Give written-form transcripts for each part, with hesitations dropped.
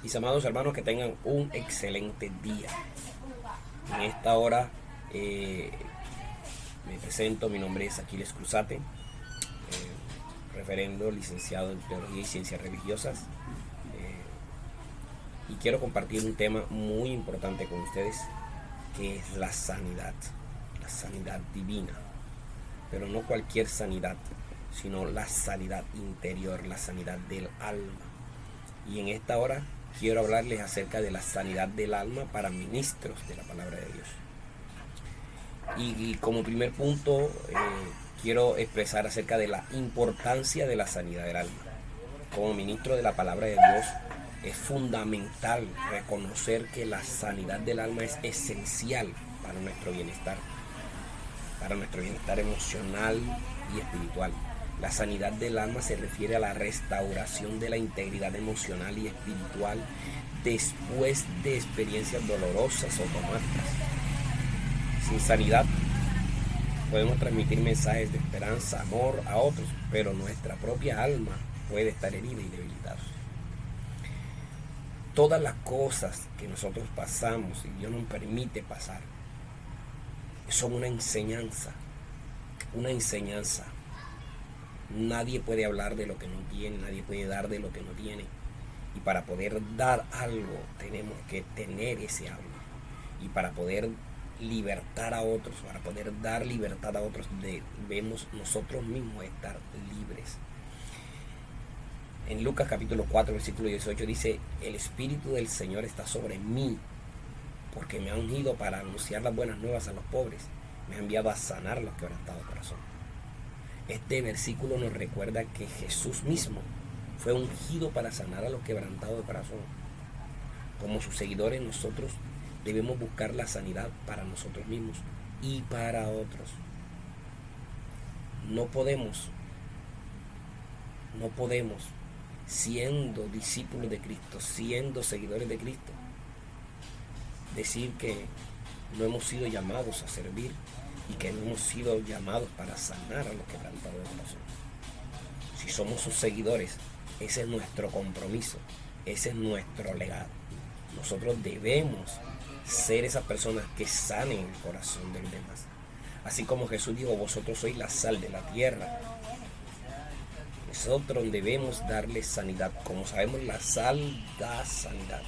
Mis amados hermanos, que tengan un excelente día. En esta hora me presento, mi nombre es Aquiles Cruzate, referendo, licenciado en Teología y Ciencias Religiosas. Y quiero compartir un tema muy importante con ustedes, que es la sanidad divina. Pero no cualquier sanidad, sino la sanidad interior, la sanidad del alma. Y en esta hora quiero hablarles acerca de la sanidad del alma para ministros de la palabra de Dios. Y como primer punto, quiero expresar acerca de la importancia de la sanidad del alma. Como ministro de la palabra de Dios, es fundamental reconocer que la sanidad del alma es esencial para nuestro bienestar emocional y espiritual. La sanidad del alma se refiere a la restauración de la integridad emocional y espiritual después de experiencias dolorosas o traumáticas. Sin sanidad podemos transmitir mensajes de esperanza, amor a otros, pero nuestra propia alma puede estar herida y debilitada. Todas las cosas que nosotros pasamos y Dios nos permite pasar son una enseñanza. Nadie puede hablar de lo que no tiene, nadie puede dar de lo que no tiene. Y para poder dar algo tenemos que tener ese algo. Y para poder libertar a otros, para poder dar libertad a otros, debemos nosotros mismos estar libres. En Lucas capítulo 4, versículo 18 dice: el Espíritu del Señor está sobre mí, porque me ha ungido para anunciar las buenas nuevas a los pobres, me ha enviado a sanar a los quebrantados de corazón. Este versículo nos recuerda que Jesús mismo fue ungido para sanar a los quebrantados de corazón. Como sus seguidores, nosotros debemos buscar la sanidad para nosotros mismos y para otros. No podemos, siendo discípulos de Cristo, siendo seguidores de Cristo, decir que no hemos sido llamados a servir y que no hemos sido llamados para sanar a los quebrantados de corazón. Si somos sus seguidores, ese es nuestro compromiso, ese es nuestro legado. Nosotros debemos ser esas personas que sanen el corazón de los demás. Así como Jesús dijo: vosotros sois la sal de la tierra. Nosotros debemos darles sanidad. Como sabemos, la sal da sanidad.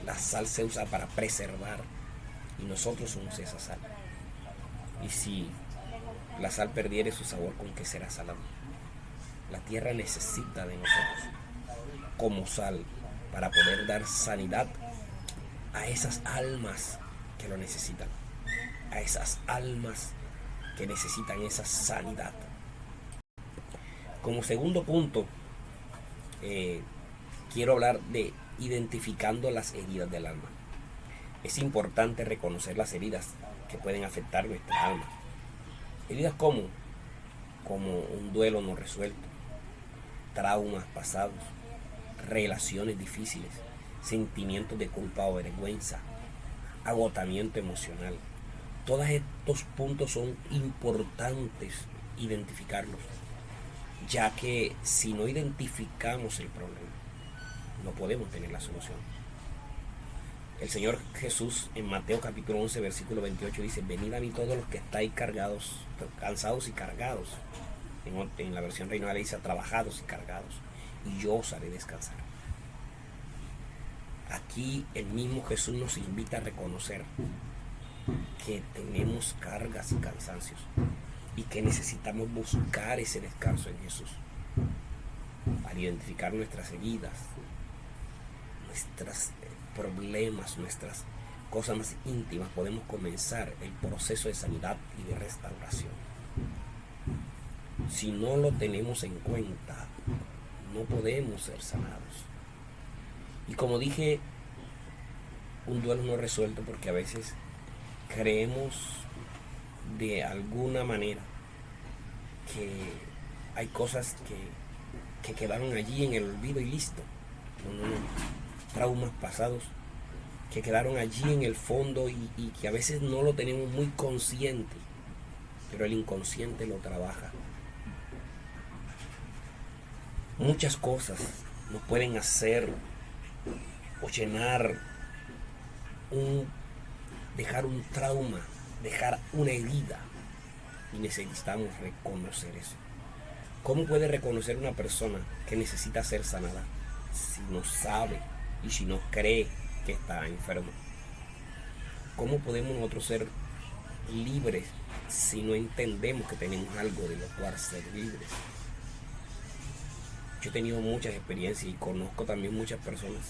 La sal se usa para preservar y nosotros somos esa sal. Y si la sal perdiere su sabor, ¿con qué será salada? La tierra necesita de nosotros como sal para poder dar sanidad a esas almas que lo necesitan, a esas almas que necesitan esa sanidad. Como segundo punto, quiero hablar de identificando las heridas del alma. Es importante reconocer las heridas que pueden afectar nuestra alma. Heridas como un duelo no resuelto, traumas pasados, relaciones difíciles, sentimientos de culpa o vergüenza, agotamiento emocional. Todos estos puntos son importantes identificarlos, ya que si no identificamos el problema, no podemos tener la solución. El Señor Jesús en Mateo capítulo 11 versículo 28 dice: venid a mí todos los que estáis cansados y cargados. En la versión Reina Valera dice: trabajados y cargados, y yo os haré descansar. Aquí el mismo Jesús nos invita a reconocer que tenemos cargas y cansancios y que necesitamos buscar ese descanso en Jesús. Al identificar nuestras heridas, nuestros problemas, nuestras cosas más íntimas, podemos comenzar el proceso de sanidad y de restauración. Si no lo tenemos en cuenta, no podemos ser sanados. Y como dije, un duelo no resuelto, porque a veces creemos de alguna manera que hay cosas que quedaron allí en el olvido y listo. No. Traumas pasados que quedaron allí en el fondo y que a veces no lo tenemos muy consciente, pero el inconsciente lo trabaja. Muchas cosas nos pueden hacer o llenar dejar un trauma, dejar una herida. Y necesitamos reconocer eso. ¿Cómo puede reconocer una persona que necesita ser sanada si no sabe y si no cree que está enfermo? ¿Cómo podemos nosotros ser libres si no entendemos que tenemos algo de lo cual ser libres? Yo he tenido muchas experiencias y conozco también muchas personas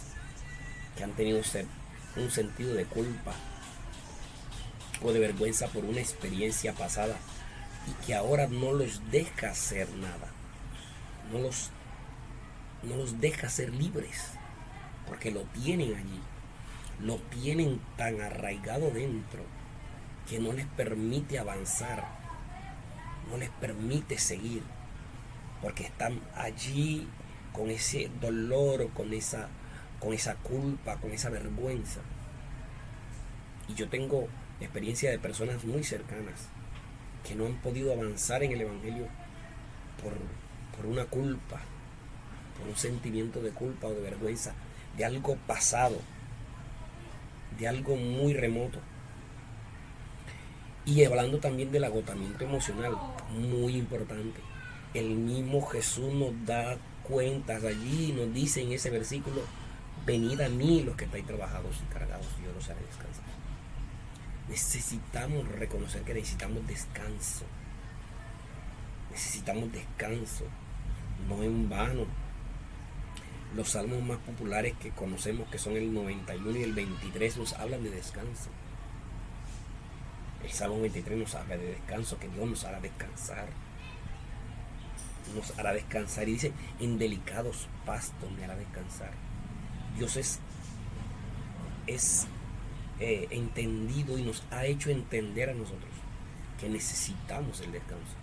que han tenido un sentido de culpa o de vergüenza por una experiencia pasada y que ahora no los deja hacer nada, no los deja ser libres, porque lo tienen allí, lo tienen tan arraigado dentro que no les permite avanzar, no les permite seguir, porque están allí con ese dolor, con esa culpa, con esa vergüenza. Y yo tengo experiencia de personas muy cercanas que no han podido avanzar en el Evangelio por una culpa, por un sentimiento de culpa o de vergüenza, de algo pasado, de algo muy remoto. Y hablando también del agotamiento emocional, muy importante. El mismo Jesús nos da cuentas allí, nos dice en ese versículo: venid a mí los que estáis trabajados y cargados, y yo los haré descansar. Necesitamos reconocer que necesitamos descanso. Necesitamos descanso, no en vano. Los salmos más populares que conocemos, que son el 91 y el 23, nos hablan de descanso. El Salmo 23 nos habla de descanso, que Dios nos hará descansar. Nos hará descansar y dice: en delicados pastos me hará descansar. Dios es entendido y nos ha hecho entender a nosotros que necesitamos el descanso.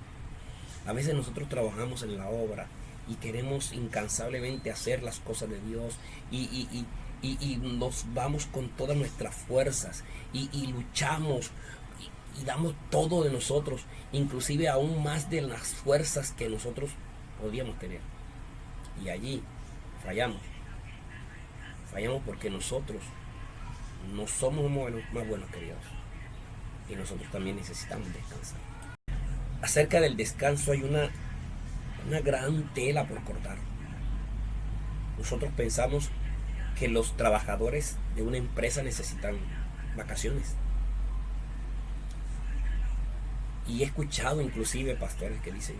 A veces nosotros trabajamos en la obra y queremos incansablemente hacer las cosas de Dios y nos vamos con todas nuestras fuerzas y luchamos y damos todo de nosotros, inclusive aún más de las fuerzas que nosotros podríamos tener. Y allí fallamos porque nosotros no somos más buenos que Dios, y nosotros también necesitamos descansar. Acerca del descanso hay una gran tela por cortar. Nosotros pensamos que los trabajadores de una empresa necesitan vacaciones. Y he escuchado inclusive pastores que dicen: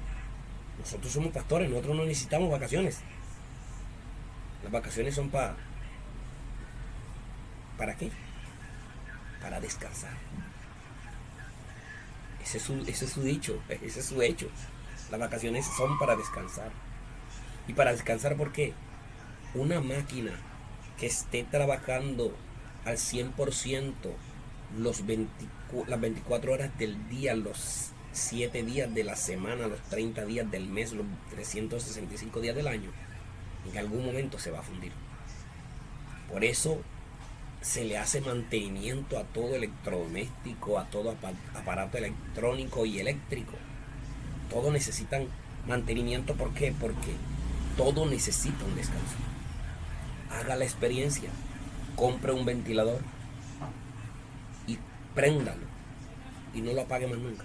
nosotros somos pastores, nosotros no necesitamos vacaciones. Las vacaciones son ¿para qué? Para descansar. Ese es su dicho, ese es su hecho. Las vacaciones son para descansar. ¿Y para descansar por qué? Una máquina que esté trabajando al 100% las 24 horas del día, los 7 días de la semana, los 30 días del mes, los 365 días del año, en algún momento se va a fundir. Por eso se le hace mantenimiento a todo electrodoméstico, a todo aparato electrónico y eléctrico. Todo necesitan mantenimiento. ¿Por qué? Porque todo necesita un descanso. Haga la experiencia, compre un ventilador y préndalo y no lo apague más nunca.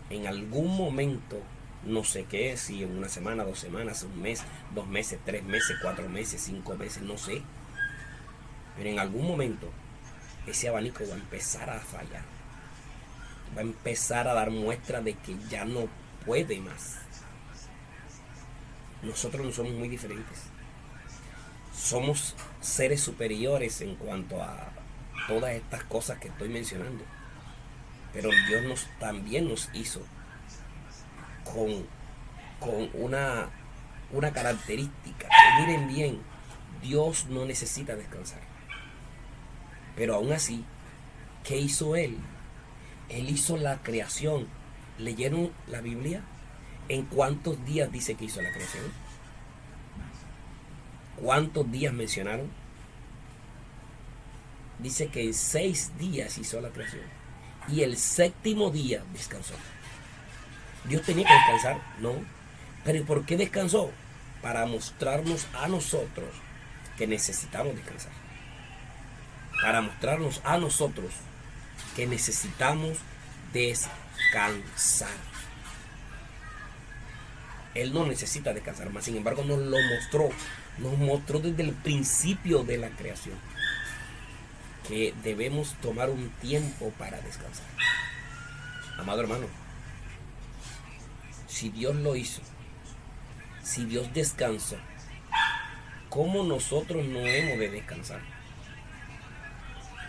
En algún momento, no sé qué, si en una semana, 2 semanas, un mes, 2 meses, 3 meses, 4 meses, 5 meses, no sé, pero en algún momento ese abanico va a empezar a fallar, va a empezar a dar muestra de que ya no puede más. Nosotros no somos muy diferentes, somos seres superiores en cuanto a todas estas cosas que estoy mencionando, pero Dios también nos hizo con una característica, que miren bien: Dios no necesita descansar. Pero aún así, ¿qué hizo Él? Él hizo la creación. ¿Leyeron la Biblia? ¿En cuántos días dice que hizo la creación? ¿Cuántos días mencionaron? Dice que en 6 días hizo la creación. Y el 7º día descansó. ¿Dios tenía que descansar? No. ¿Pero por qué descansó? Para mostrarnos a nosotros que necesitamos descansar. Para mostrarnos a nosotros que necesitamos descansar. Él no necesita descansar, más sin embargo nos mostró desde el principio de la creación que debemos tomar un tiempo para descansar. Amado hermano, si Dios lo hizo, si Dios descansó, ¿cómo nosotros no hemos de descansar?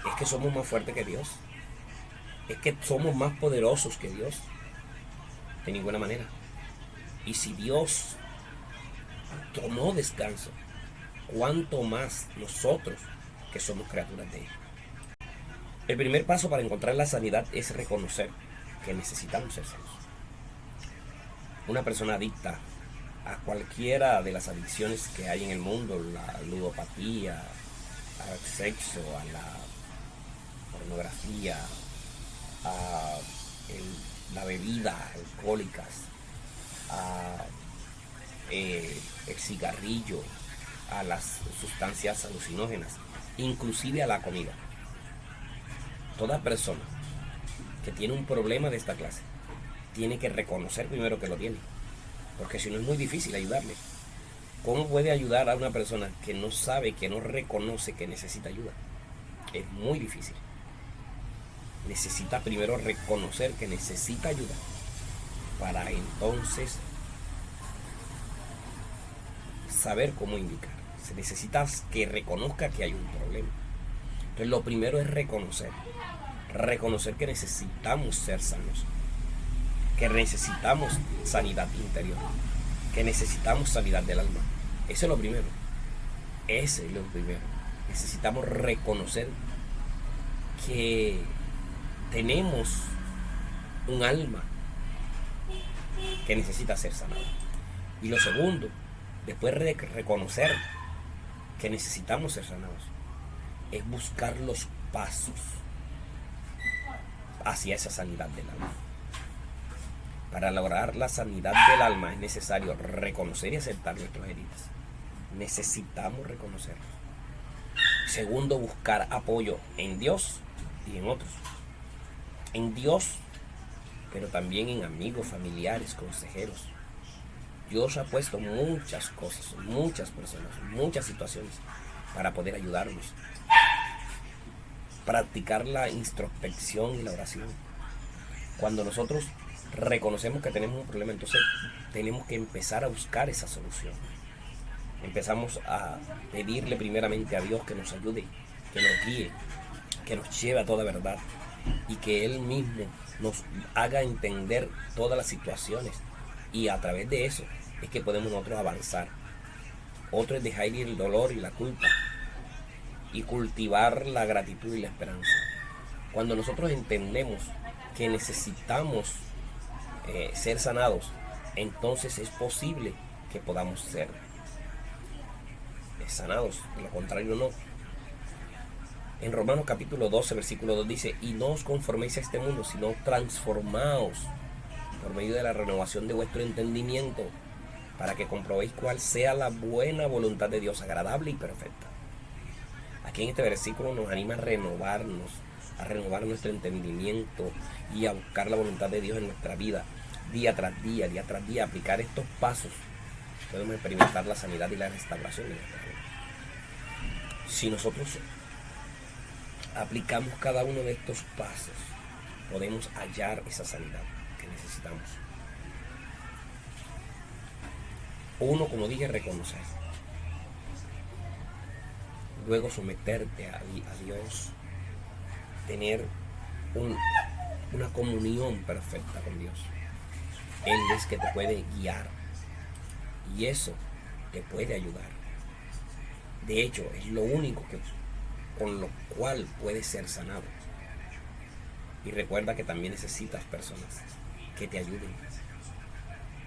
Es que somos más fuertes que Dios. Es que somos más poderosos que Dios. De ninguna manera. Y si Dios tomó descanso, ¿cuánto más nosotros que somos criaturas de Él? El primer paso para encontrar la sanidad es reconocer que necesitamos ser sanos. Una persona adicta a cualquiera de las adicciones que hay en el mundo, la ludopatía, al sexo, a la pornografía, a la bebida alcohólicas, a el cigarrillo, a las sustancias alucinógenas, inclusive a la comida. Toda persona que tiene un problema de esta clase tiene que reconocer primero que lo tiene, porque si no es muy difícil ayudarle. ¿Cómo puede ayudar a una persona que no sabe, que no reconoce que necesita ayuda? Es muy difícil. Necesita primero reconocer que necesita ayuda para entonces saber cómo indicar. Se necesita que reconozca que hay un problema. Entonces lo primero es reconocer que necesitamos ser sanos, que necesitamos sanidad interior, que necesitamos sanidad del alma. Eso es lo primero. Ese es lo primero. Necesitamos reconocer que tenemos un alma que necesita ser sanada. Y lo segundo, después de reconocer que necesitamos ser sanados, es buscar los pasos hacia esa sanidad del alma. Para lograr la sanidad del alma es necesario reconocer y aceptar nuestras heridas. Necesitamos reconocerlas. Segundo, buscar apoyo en Dios y en otros. En Dios, pero también en amigos, familiares, consejeros. Dios ha puesto muchas cosas, muchas personas, muchas situaciones para poder ayudarnos. Practicar la introspección y la oración. Cuando nosotros reconocemos que tenemos un problema, entonces tenemos que empezar a buscar esa solución. Empezamos a pedirle primeramente a Dios que nos ayude, que nos guíe, que nos lleve a toda verdad y que Él mismo nos haga entender todas las situaciones, y a través de eso es que podemos nosotros avanzar. Otro es dejar ir el dolor y la culpa y cultivar la gratitud y la esperanza. Cuando nosotros entendemos que necesitamos ser sanados, entonces es posible que podamos ser sanados. De lo contrario, no. En Romanos capítulo 12, versículo 2 dice: y no os conforméis a este mundo, sino transformaos por medio de la renovación de vuestro entendimiento, para que comprobéis cuál sea la buena voluntad de Dios, agradable y perfecta. Aquí en este versículo nos anima a renovarnos, a renovar nuestro entendimiento y a buscar la voluntad de Dios en nuestra vida, día tras día, aplicar estos pasos. Podemos experimentar la sanidad y la restauración de nuestra vida. Si nosotros aplicamos cada uno de estos pasos, podemos hallar esa sanidad que necesitamos. Uno, como dije, reconocer. Luego someterte a Dios. Tener una comunión perfecta con Dios. Él es que te puede guiar. Y eso te puede ayudar. De hecho, es lo único con lo cual puedes ser sanado. Y recuerda que también necesitas personas que te ayuden.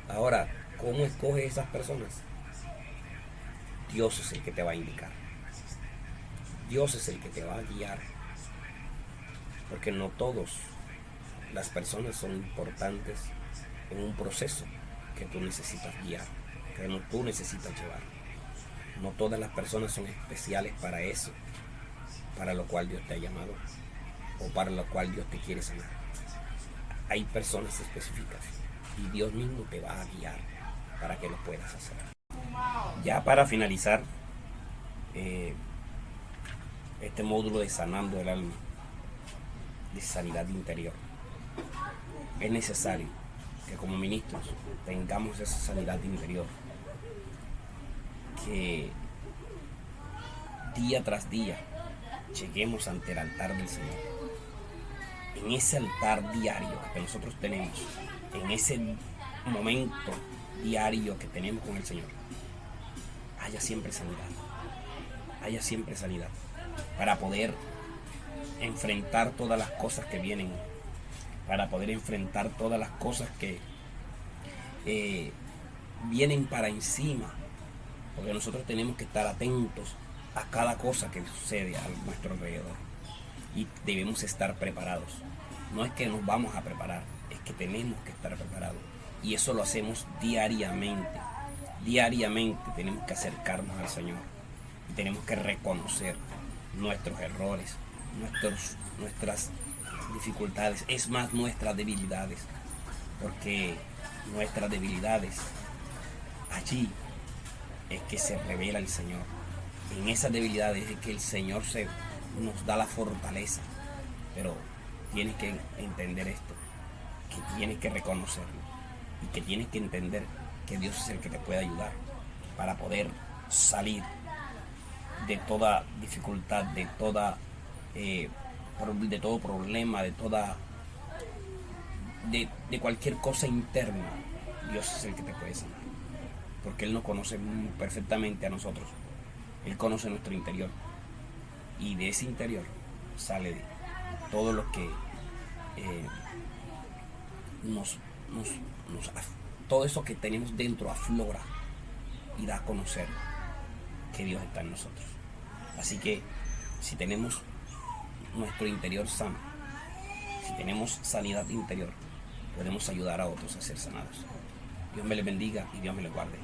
Ahora, ¿cómo escoges esas personas? Dios es el que te va a indicar. Dios es el que te va a guiar. Porque no todas las personas son importantes en un proceso que tú necesitas guiar, que tú necesitas llevar. No todas las personas son especiales para eso, para lo cual Dios te ha llamado o para lo cual Dios te quiere sanar. Hay personas específicas y Dios mismo te va a guiar para que lo puedas hacer. Ya para finalizar este módulo de sanando el alma, de sanidad interior, es necesario que como ministros tengamos esa sanidad interior, que día tras día lleguemos ante el altar del Señor. En ese altar diario que nosotros tenemos, en ese momento diario que tenemos con el Señor, haya siempre sanidad, para poder enfrentar todas las cosas que vienen, para poder enfrentar todas las cosas que vienen para encima, porque nosotros tenemos que estar atentos a cada cosa que sucede a nuestro alrededor y debemos estar preparados. No es que nos vamos a preparar, es que tenemos que estar preparados, y eso lo hacemos diariamente. Diariamente tenemos que acercarnos al Señor y tenemos que reconocer nuestros errores, nuestras dificultades, es más, nuestras debilidades, porque nuestras debilidades, allí es que se revela el Señor. En esas debilidades es que el Señor nos da la fortaleza. Pero tienes que entender esto, que tienes que reconocerlo y que tienes que entender que Dios es el que te puede ayudar para poder salir de toda dificultad, de todo problema, de cualquier cosa interna. Dios es el que te puede sanar, porque Él nos conoce perfectamente a nosotros. Él conoce nuestro interior, y de ese interior sale todo lo que todo eso que tenemos dentro aflora y da a conocer que Dios está en nosotros. Así que si tenemos nuestro interior sano, si tenemos sanidad interior, podemos ayudar a otros a ser sanados. Dios me les bendiga y Dios me les guarde.